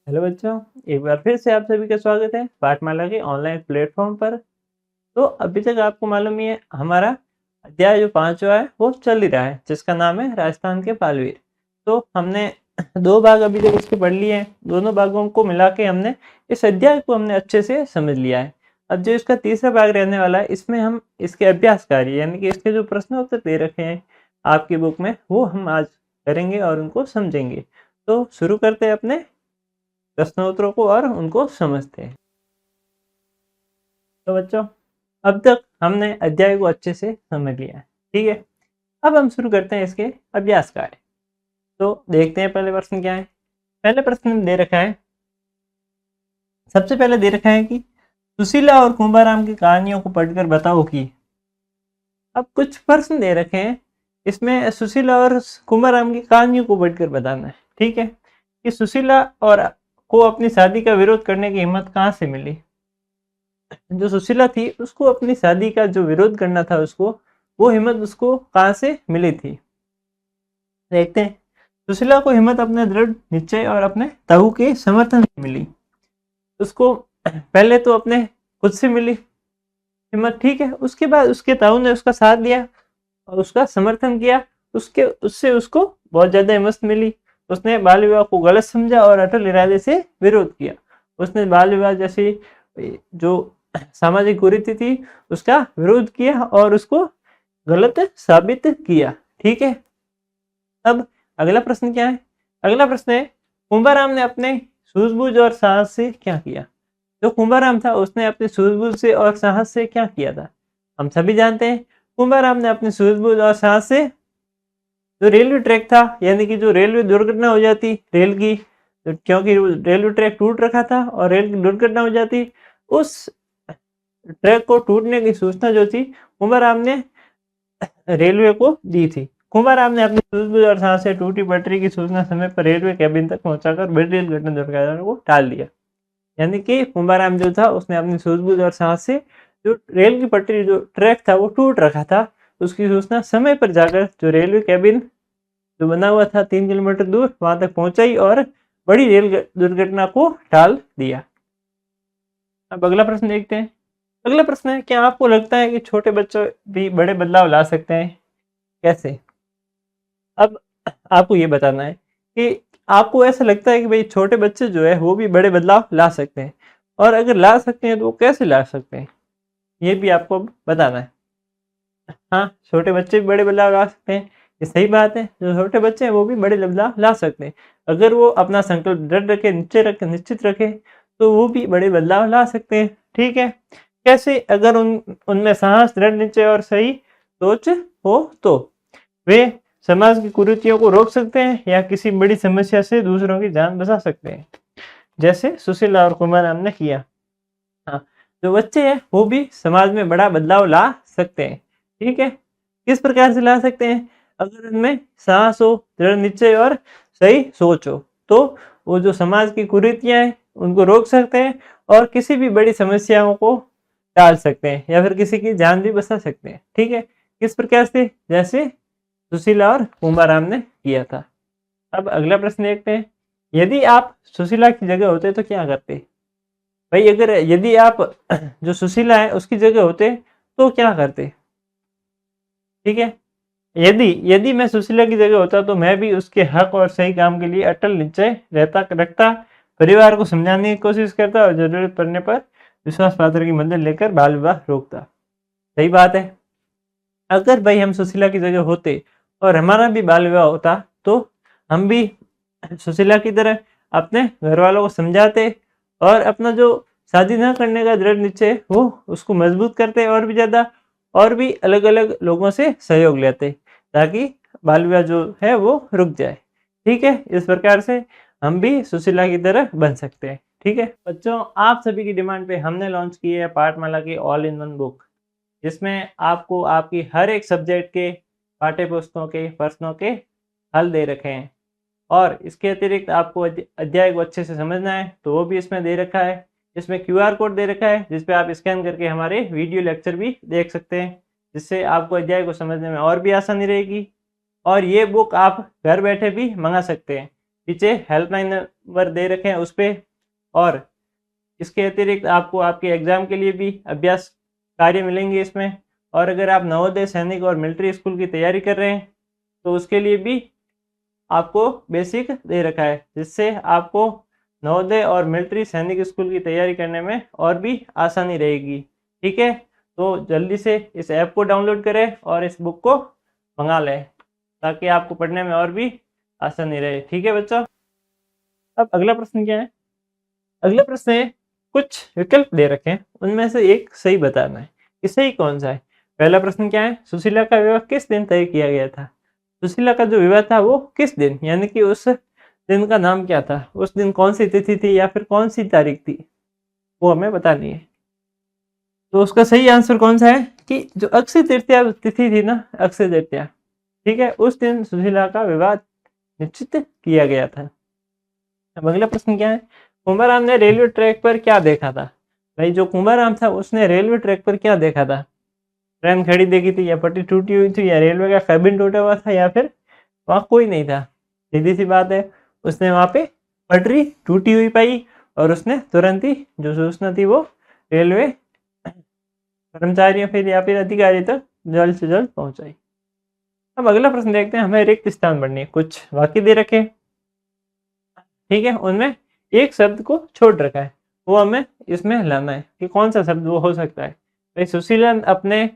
Hello बच्चों, एक बार फिर से आप सभी का स्वागत है पाठमाला के ऑनलाइन प्लेटफॉर्म पर। तो अभी तक आपको मालूम ही है हमारा अध्याय जो 5वां है वो चल ही रहा है, जिसका नाम है राजस्थान के बालवीर। तो हमने 2 भाग अभी तक इसके पढ़ लिए हैं। दोनों भागों को मिला के हमने इस अध्याय को हमने अच्छे से समझ लिया है। अब जो इसका तीसरा भाग रहने वाला है, इसमें हम इसके अभ्यास कार्य यानी कि इसके जो प्रश्न उत्तर दे रखे हैं आपकी बुक में, वो हम आज करेंगे और उनको समझेंगे। तो शुरू करते हैं अपने प्रश्नोत्तरों को और उनको समझते हैं। तो बच्चों, अब तक हमने अध्याय को अच्छे से समझ लिया है, ठीक है। अब हम शुरू करते हैं इसके अभ्यास कार्य। तो देखते हैं पहले प्रश्न क्या है। पहले प्रश्न में दे रखा है, सबसे पहले दे रखा है कि सुशीला और कुंभाराम की कहानियों को पढ़कर बताओ कि। अब कुछ प्रश्न दे रखे हैं, इसमें सुशीला और कुंभाराम की कहानियों को पढ़कर बताना है, ठीक है। कि सुशीला और को अपनी शादी का विरोध करने की हिम्मत कहाँ से मिली। जो सुशीला थी उसको अपनी शादी का जो विरोध करना था उसको, वो हिम्मत उसको कहाँ से मिली थी। देखते हैं। सुशीला को हिम्मत अपने दृढ़ निश्चय और अपने ताऊ के समर्थन से मिली। उसको पहले तो अपने खुद से मिली हिम्मत, ठीक है। उसके बाद उसके ताऊ ने उसका साथ दिया और उसका समर्थन किया। उससे उसको बहुत ज्यादा हिम्मत मिली। उसने बाल विवाह को गलत समझा और अटल इरादे से विरोध किया। उसने बाल विवाह जैसी जो सामाजिक कुरीति थी उसका विरोध किया और उसको गलत साबित किया, ठीक है। अब अगला प्रश्न क्या है। अगला प्रश्न है, कुंभाराम ने अपने सूझबूझ और साहस से क्या किया। जो कुंभाराम था उसने अपने सूझबूझ से और साहस से क्या किया था। हम सभी जानते हैं कुंभाराम ने अपने सूझबूझ और साहस से जो रेलवे ट्रैक था, यानी कि जो रेलवे दुर्घटना हो जाती रेल की, क्योंकि रेलवे ट्रैक टूट रखा था और रेल की दुर्घटना हो जाती, उस ट्रैक को टूटने की सूचना जो थी कुंभाराम ने रेलवे को दी थी। कुंभाराम ने अपनी सूझबूझ और साहस से टूटी पटरी की सूचना समय पर रेलवे कैबिन तक पहुंचाकर बड़ी रेल घटना दुर्घटना को टाल दिया। यानी कि कुंभाराम जो था उसने अपनी सूझबूझ और साहस से जो रेल की पटरी जो ट्रैक था वो टूट रखा था, उसकी सूचना समय पर जाकर जो रेलवे कैबिन जो बना हुआ था 3 किलोमीटर दूर, वहां तक पहुंचाई और बड़ी रेल दुर्घटना को टाल दिया। अब अगला प्रश्न देखते हैं। अगला प्रश्न है, क्या आपको लगता है कि छोटे बच्चे भी बड़े बदलाव ला सकते हैं, कैसे। अब आपको ये बताना है कि आपको ऐसा लगता है कि भाई छोटे बच्चे जो है वो भी बड़े बदलाव ला सकते हैं, और अगर ला सकते हैं तो वो कैसे ला सकते हैं, ये भी आपको बताना है। हाँ, छोटे बच्चे भी बड़े बदलाव ला सकते हैं, ये सही बात है। जो छोटे बच्चे हैं वो भी बड़े बदलाव ला सकते हैं, अगर वो अपना संकल्प दृढ़ रखे, निश्चित रखे, तो वो भी बड़े बदलाव ला सकते हैं, ठीक है। कैसे, अगर उनमें साहस, दृढ़ निश्चय और सही सोच हो तो वे समाज की कुरीतियों को रोक सकते हैं या किसी बड़ी समस्या से दूसरों की जान बचा सकते हैं, जैसे सुशीला और कुमाराम ने किया। हाँ, जो बच्चे हैं वो भी समाज में बड़ा बदलाव ला सकते हैं, ठीक है। किस प्रकार से ला सकते हैं, अगर उनमें साहस हो, दृढ़ निश्चय और सही सोच हो, तो वो जो समाज की कुरीतियां हैं उनको रोक सकते हैं और किसी भी बड़ी समस्याओं को टाल सकते हैं या फिर किसी की जान भी बचा सकते हैं, ठीक है। किस प्रकार से, जैसे सुशीला और कुंभाराम ने किया था। अब अगला प्रश्न देखते हैं, यदि आप सुशीला की जगह होते तो क्या करते। भाई अगर यदि आप जो सुशीला है उसकी जगह होते तो क्या करते, ठीक है। यदि यदि मैं सुशीला की जगह होता तो मैं भी उसके हक और सही काम के लिए अटल निश्चय रखता, परिवार को समझाने की कोशिश करता और जरूरत पड़ने पर विश्वास पात्र की मदद लेकर बाल विवाह रोकता। सही बात है। अगर भाई हम सुशीला की जगह होते और हमारा भी बाल विवाह होता तो हम भी सुशीला की तरह अपने घर वालों को समझाते और अपना जो शादी न करने का दृढ़ निश्चय वो उसको मजबूत करते और भी ज़्यादा, और भी अलग अलग लोगों से सहयोग लेते ताकि बाल विवाह जो है वो रुक जाए, ठीक है। इस प्रकार से हम भी सुशीला की तरह बन सकते हैं, ठीक है। बच्चों, आप सभी की डिमांड पे हमने लॉन्च की है पाठमाला की ऑल इन वन बुक, जिसमें आपको आपकी हर एक सब्जेक्ट के पाठ्य पुस्तकों के प्रश्नों के हल दे रखे हैं, और इसके अतिरिक्त आपको अध्याय को अच्छे से समझना है तो वो भी इसमें दे रखा है। इसमें QR कोड दे रखा है जिस पे आप स्कैन करके हमारे वीडियो लेक्चर भी देख सकते हैं, जिससे आपको अध्याय को समझने में और भी आसानी रहेगी। और ये बुक आप घर बैठे भी मंगा सकते हैं, पीछे हेल्पलाइन नंबर दे रखे हैं उस पर। और इसके अतिरिक्त आपको आपके एग्ज़ाम के लिए भी अभ्यास कार्य मिलेंगे इसमें। और अगर आप नवोदय, सैनिक और मिलिट्री स्कूल की तैयारी कर रहे हैं तो उसके लिए भी आपको बेसिक दे रखा है, जिससे आपको नवोदय और मिलिट्री सैनिक स्कूल की तैयारी करने में और भी आसानी रहेगी। ठीक है, तो जल्दी से इस ऐप को डाउनलोड करें और इस बुक को मंगा लें ताकि आपको पढ़ने में और भी आसानी रहे। ठीक है बच्चों, अब अगला प्रश्न क्या है? अगला प्रश्न है, कुछ विकल्प दे रखे हैं, उनमें से एक सही बताना है कि सही कौन सा है। पहला प्रश्न क्या है? सुशीला का विवाह किस दिन तय किया गया था? सुशीला का जो विवाह था वो किस दिन, यानी कि उस दिन का नाम क्या था, उस दिन कौन सी तिथि थी या फिर कौन सी तारीख थी, वो हमें बतानी है। तो उसका सही आंसर कौन सा है कि जो अक्षय तृतीया तिथि थी ना, अक्षय तृतीया, ठीक है, उस दिन सुशीला का विवाह निश्चित किया गया था। अब अगला प्रश्न क्या है? कुंभाराम ने रेलवे ट्रैक पर क्या देखा था? भाई जो कुंभाराम था उसने रेलवे ट्रैक पर क्या देखा था? ट्रेन खड़ी देखी थी, या पटरी टूटी हुई थी, या रेलवे का केबिन टूटा हुआ था, या फिर वहाँ कोई नहीं था? सीधी सी बात है, उसने वहाँ पे पटरी टूटी हुई पाई और उसने तुरंत ही जो सूचना थी वो रेलवे कर्मचारियों फिर या फिर अधिकारी तक जल्द से जल्द पहुंचाई। अब अगला प्रश्न देखते हैं, हमें रिक्त स्थान भरनी है। कुछ वाक्य दे रखे, ठीक है, उनमें एक शब्द को छोड़ रखा है, वो हमें इसमें लाना है कि कौन सा शब्द वो हो सकता है। भाई सुशीला अपने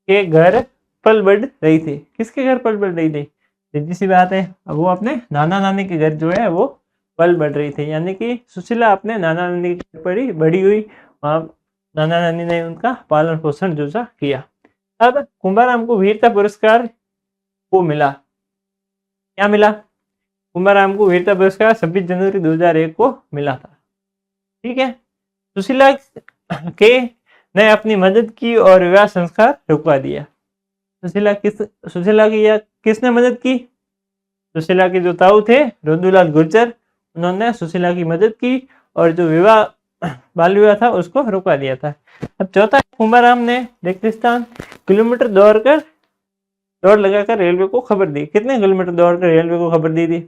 के घर पल बढ़ रही थी, किसके घर पल बढ़ रही थी? सीधी सी बात है, अब वो अपने नाना नानी के घर जो है वो पल बढ़ रही थी, यानी कि सुशीला अपने नाना नानी के घर पर बड़ी हुई, वहाँ नाना नानी ने उनका पालन पोषण जो सा किया। अब कुंभाराम को वीरता पुरस्कार को मिला, क्या मिला? कुंभाराम को वीरता पुरस्कार 26 जनवरी 2001 को मिला था। ठीक है, सुशीला के ने अपनी मदद की और विवाह संस्कार रुकवा दिया। सुशीला की या किसने मदद की? सुशीला के जो ताऊ थे रोदूलाल गुर्जर, उन्होंने सुशीला की मदद की और जो विवाह बाल विवाह था उसको रुकवा दिया था। अब चौथा, कुंभाराम ने रिक्त स्थान किलोमीटर दौड़ लगाकर रेलवे को खबर दी। कितने किलोमीटर दौड़कर रेलवे को खबर दी थी?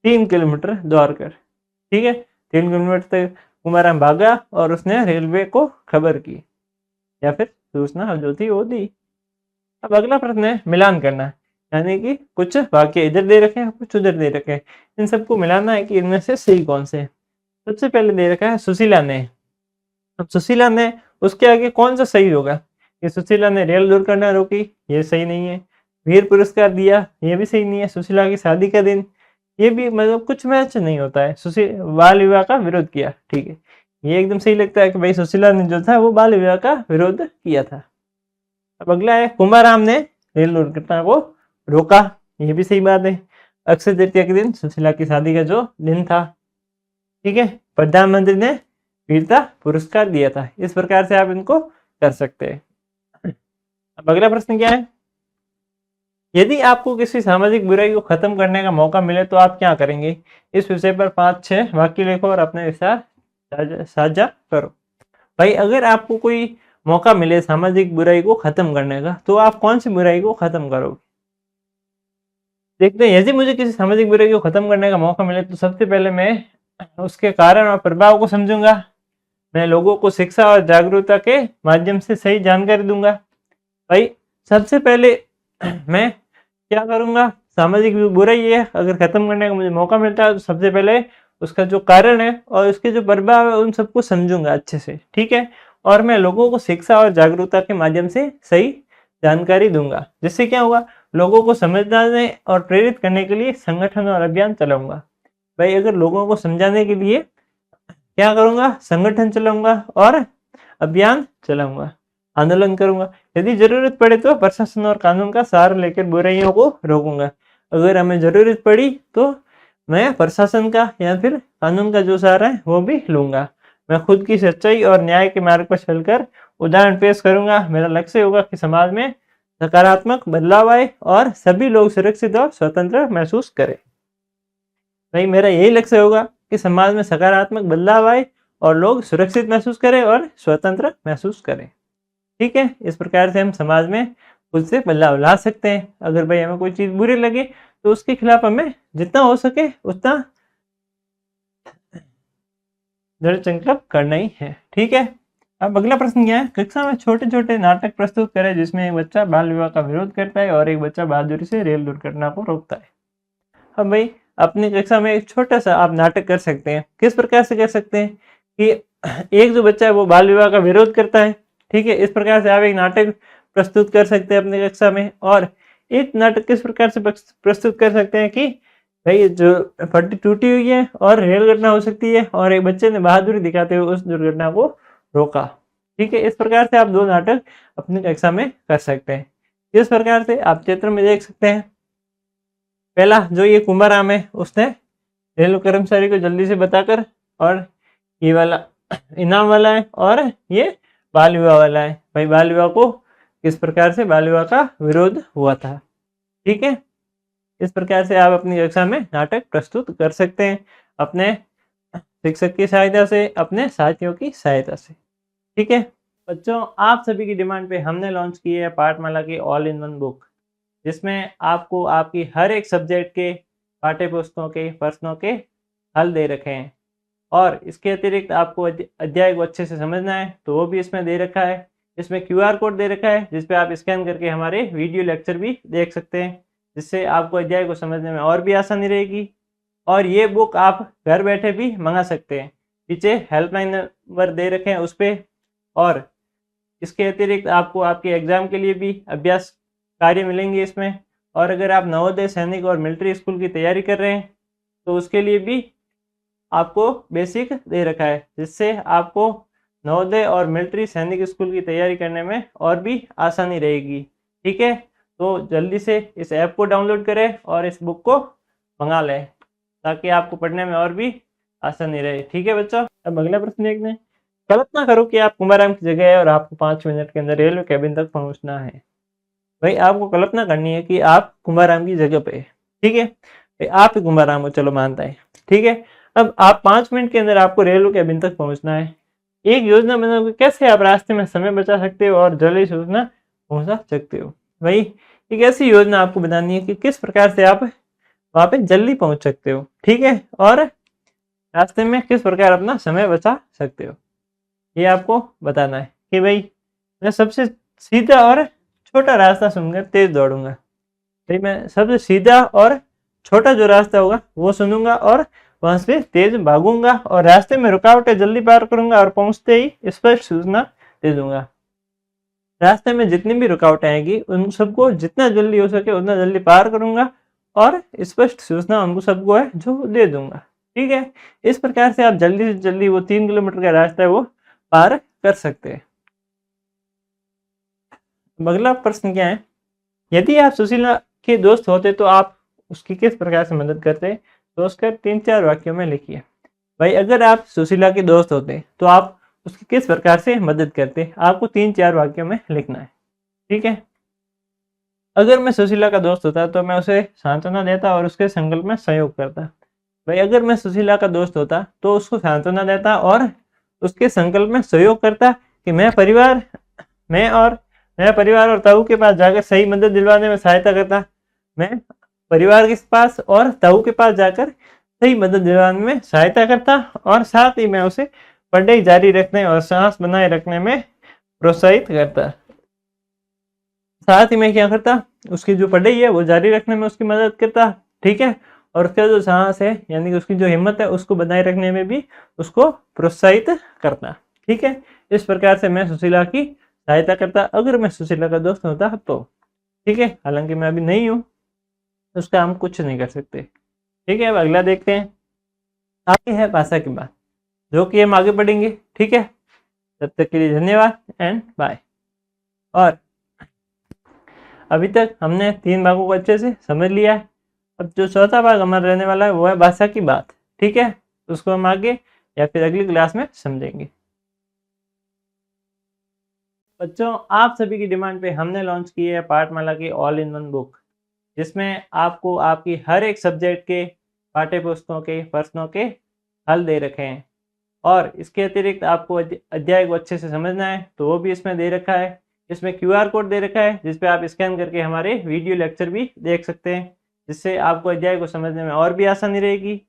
3 किलोमीटर दौड़कर। ठीक है, 3 किलोमीटर तक कुंभाराम भागा और उसने रेलवे को खबर की या फिर सूचना जो थी वो दी। अब अगला प्रश्न है मिलान करना, यानी कि कुछ वाक्य इधर दे रखे हैं कुछ उधर दे रखे हैं, इन सबको मिलाना है कि इनमें से सही कौन से। सबसे पहले दे रखा है सुशीला ने। अब सुशीला ने, उसके आगे कौन सा सही होगा? कि सुशीला ने रेल दुर्घटना रोकी, ये सही नहीं है। वीर पुरस्कार दिया, ये भी सही नहीं है। सुशीला की शादी का दिन, ये भी मतलब कुछ मैच नहीं होता है। बाल विवाह का विरोध किया, ठीक है, ये एकदम सही लगता है कि भाई सुशीला ने जो था वो बाल विवाह का विरोध किया था। अब अगला है कुंभाराम ने रेल दुर्घटना को रोका, ये भी सही बात है। अक्षय तृतीया के दिन सुशीला की शादी का जो दिन था, ठीक है, प्रधानमंत्री ने वीरता पुरस्कार दिया था। इस प्रकार से आप इनको कर सकते हैं। अब अगला प्रश्न क्या है? यदि आपको किसी सामाजिक बुराई को खत्म करने का मौका मिले तो आप क्या करेंगे? इस विषय पर 5-6 वाक्य लिखो और अपने विचार साझा करो। भाई अगर आपको कोई मौका मिले सामाजिक बुराई को खत्म करने का, तो आप कौन सी बुराई को खत्म करोगे? देखते हैं, यदि मुझे किसी सामाजिक बुराई को खत्म करने का मौका मिले तो सबसे पहले मैं उसके कारण और प्रभाव को समझूंगा। मैं लोगों को शिक्षा और जागरूकता के माध्यम से सही जानकारी दूंगा। भाई सबसे पहले मैं क्या करूंगा? सामाजिक बुराई है अगर खत्म करने का मुझे मौका मिलता है तो सबसे पहले उसका जो कारण है और उसके जो प्रभाव है उन सबको समझूंगा अच्छे से, ठीक है, और मैं लोगों को शिक्षा और जागरूकता के माध्यम से सही जानकारी दूंगा। जिससे क्या होगा? लोगों को समझाने और प्रेरित करने के लिए संगठन और अभियान चलाऊंगा। भाई अगर लोगों को समझाने के लिए क्या करूंगा? संगठन चलाऊंगा और अभियान चलाऊंगा, आंदोलन करूंगा। यदि जरूरत पड़े तो प्रशासन और कानून का सहारा लेकर बुराइयों को रोकूंगा। अगर हमें जरूरत पड़ी तो मैं प्रशासन का या फिर कानून का जो सहारा है वो भी लूंगा। मैं खुद की सच्चाई और न्याय के मार्ग पर चलकर उदाहरण पेश करूंगा। मेरा लक्ष्य होगा कि समाज में सकारात्मक बदलाव आए और सभी लोग सुरक्षित और स्वतंत्र महसूस करें। भाई मेरा यही लक्ष्य होगा कि समाज में सकारात्मक बदलाव आए और लोग सुरक्षित महसूस करें और स्वतंत्र महसूस करें। ठीक है, इस प्रकार से हम समाज में खुद से बदलाव ला सकते हैं। अगर भाई हमें कोई चीज़ बुरी लगे तो उसके खिलाफ हमें जितना हो सके उतना दृढ़ संकल्प करना ही है। ठीक है, अब अगला प्रश्न क्या है, कक्षा में छोटे छोटे नाटक प्रस्तुत करें जिसमें एक बच्चा बाल विवाह का विरोध करता है और एक बच्चा बहादुरी से रेल दुर्घटना को रोकता है। अब भाई अपनी कक्षा में एक छोटा सा आप नाटक कर सकते हैं। किस प्रकार से कर सकते हैं कि एक जो बच्चा है वो बाल विवाह का विरोध करता है, ठीक है, इस प्रकार से आप एक नाटक प्रस्तुत कर सकते हैं अपनी कक्षा में। और एक नाटक किस प्रकार से प्रस्तुत कर सकते हैं कि भाई जो फटी टूटी हुई है और रेल घटना हो सकती है और एक बच्चे ने बहादुरी दिखाते हुए उस दुर्घटना को रोका। ठीक है, इस प्रकार से आप दो नाटक अपनी कक्षा में कर सकते हैं। इस प्रकार से आप चित्र में देख सकते हैं, पहला जो ये कुंभाराम है उसने रेलवे कर्मचारी को जल्दी से बताकर, और ये वाला इनाम वाला है और ये बाल विवाह वाला है। भाई बाल विवाह को किस प्रकार से बाल विवाह का विरोध हुआ था। ठीक है, इस प्रकार से आप अपनी कक्षा में नाटक प्रस्तुत कर सकते हैं अपने शिक्षक की सहायता से, अपने साथियों की सहायता से। ठीक है बच्चों, आप सभी की डिमांड पे हमने लॉन्च की है पाठमाला की ऑल इन वन बुक, जिसमें आपको आपकी हर एक सब्जेक्ट के पाठ्य पुस्तकों के प्रश्नों के हल दे रखे हैं। और इसके अतिरिक्त आपको अध्याय को अच्छे से समझना है तो वो भी इसमें दे रखा है। इसमें QR कोड दे रखा है जिस पे आप स्कैन करके हमारे वीडियो लेक्चर भी देख सकते हैं, जिससे आपको अध्याय को समझने में और भी आसानी रहेगी। और ये बुक आप घर बैठे भी मंगा सकते हैं, पीछे हेल्पलाइन नंबर दे रखे हैं उस पर। और इसके अतिरिक्त आपको आपके एग्जाम के लिए भी अभ्यास कार्य मिलेंगे इसमें। और अगर आप नवोदय, सैनिक और मिलिट्री स्कूल की तैयारी कर रहे हैं तो उसके लिए भी आपको बेसिक दे रखा है, जिससे आपको नवोदय और मिलिट्री सैनिक स्कूल की तैयारी करने में और भी आसानी रहेगी। ठीक है, तो जल्दी से इस ऐप को डाउनलोड करें और इस बुक को मंगा लें ताकि आपको पढ़ने में और भी आसानी रहे। ठीक है बच्चों, अब अगला प्रश्न देखते हैं। कल्पना करो कि आप कुंभाराम की जगह है और आपको 5 मिनट के अंदर रेलवे कैबिन तक पहुंचना है। भाई आपको कल्पना करनी है कि आप कुंभाराम की जगह पे, ठीक है, भाई आप ही कुंभाराम हो, चलो मानता है। ठीक है, अब आप 5 मिनट के अंदर आपको रेलवे कैबिन तक पहुंचना है। एक योजना बनाओ कि कैसे आप रास्ते में समय बचा सकते हो और जल्दी सूचना पहुंचा सकते हो। भाई एक ऐसी योजना आपको बनानी है कि किस प्रकार से आप वहां पे जल्दी पहुंच सकते हो। ठीक है, और रास्ते में किस प्रकार अपना समय बचा सकते हो, ये आपको बताना है। कि भाई मैं सबसे सीधा और छोटा रास्ता सुनकर तेज दौड़ूंगा। भाई मैं सबसे सीधा और छोटा जो रास्ता होगा वो सुनूंगा और वहां से तेज भागूंगा और रास्ते में रुकावटें जल्दी पार करूंगा और पहुंचते ही स्पष्ट सूचना दे दूंगा। रास्ते में जितनी भी रुकावटें आएगी उन सबको जितना जल्दी हो सके उतना जल्दी पार करूंगा और स्पष्ट सूचना उनको सबको है जो दे दूंगा। ठीक है, इस प्रकार से आप जल्दी से जल्दी वो 3 किलोमीटर का रास्ता है वो पार कर सकते हैं। अगला प्रश्न क्या है, यदि आप सुशीला के दोस्त होते तो आप उसकी किस प्रकार से मदद करते, तो उसका 3-4 वाक्यों में लिखिए। भाई अगर आप सुशीला के दोस्त होते तो आप उसकी किस प्रकार से मदद करते, आपको 3-4 वाक्यों में लिखना है। ठीक है, अगर मैं सुशीला का दोस्त होता तो मैं उसे सांत्वना देता और उसके संकल्प में सहयोग करता। भाई अगर मैं सुशीला का दोस्त होता तो उसको सांत्वना देता और उसके संकल्प में सहयोग करता कि मैं परिवार और ताऊ के पास जाकर सही मदद दिलवाने में सहायता करता। मैं परिवार के पास और ताऊ के पास जाकर सही मदद दिलवाने में सहायता करता और साथ ही मैं उसे पढ़ाई जारी रखने और साहस बनाए रखने में प्रोत्साहित करता। साथ ही मैं क्या करता, उसकी जो पढ़ाई है वो जारी रखने में उसकी मदद करता। ठीक है, और उसका जो साहस है यानी कि उसकी जो हिम्मत है उसको बनाए रखने में भी उसको प्रोत्साहित करता। ठीक है, इस प्रकार से मैं सुशीला की सहायता करता अगर मैं सुशीला का दोस्त होता तो। ठीक है, हालांकि मैं अभी नहीं हूँ, उसका हम कुछ नहीं कर सकते। ठीक है, अब अगला देखते हैं। आगे है भाषा की बात, जो कि हम आगे बढ़ेंगे। ठीक है, तब तक के लिए धन्यवाद एंड बाय। और अभी तक हमने 3 भागों को अच्छे से समझ लिया है। अब जो चौथा भाग हमारा रहने वाला है वो है भाषा की बात। ठीक है, उसको हम आगे या फिर अगली क्लास में समझेंगे। बच्चों, आप सभी की डिमांड पे हमने लॉन्च की है पाठमाला की ऑल इन वन बुक, जिसमें आपको आपकी हर एक सब्जेक्ट के पाठ्य पुस्तकों के प्रश्नों के हल दे रखे हैं। और इसके अतिरिक्त आपको अध्याय को अच्छे से समझना है तो वो भी इसमें दे रखा है। इसमें QR कोड दे रखा है जिस पे आप स्कैन करके हमारे वीडियो लेक्चर भी देख सकते हैं, जिससे आपको अध्याय को समझने में और भी आसानी रहेगी।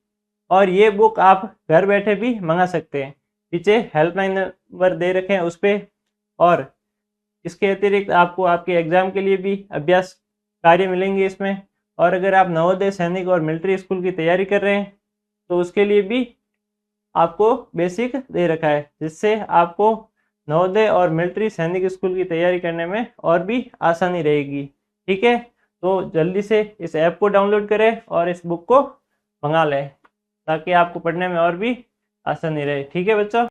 और ये बुक आप घर बैठे भी मंगा सकते हैं, पीछे हेल्पलाइन नंबर दे रखे हैं उस पर। और इसके अतिरिक्त आपको आपके एग्ज़ाम के लिए भी अभ्यास कार्य मिलेंगे इसमें। और अगर आप नवोदय, सैनिक और मिलिट्री स्कूल की तैयारी कर रहे हैं तो उसके लिए भी आपको बेसिक दे रखा है, जिससे आपको नवोदय और मिलिट्री सैनिक स्कूल की तैयारी करने में और भी आसानी रहेगी। ठीक है, तो जल्दी से इस ऐप को डाउनलोड करें और इस बुक को मंगा लें, ताकि आपको पढ़ने में और भी आसानी रहे। ठीक है बच्चों।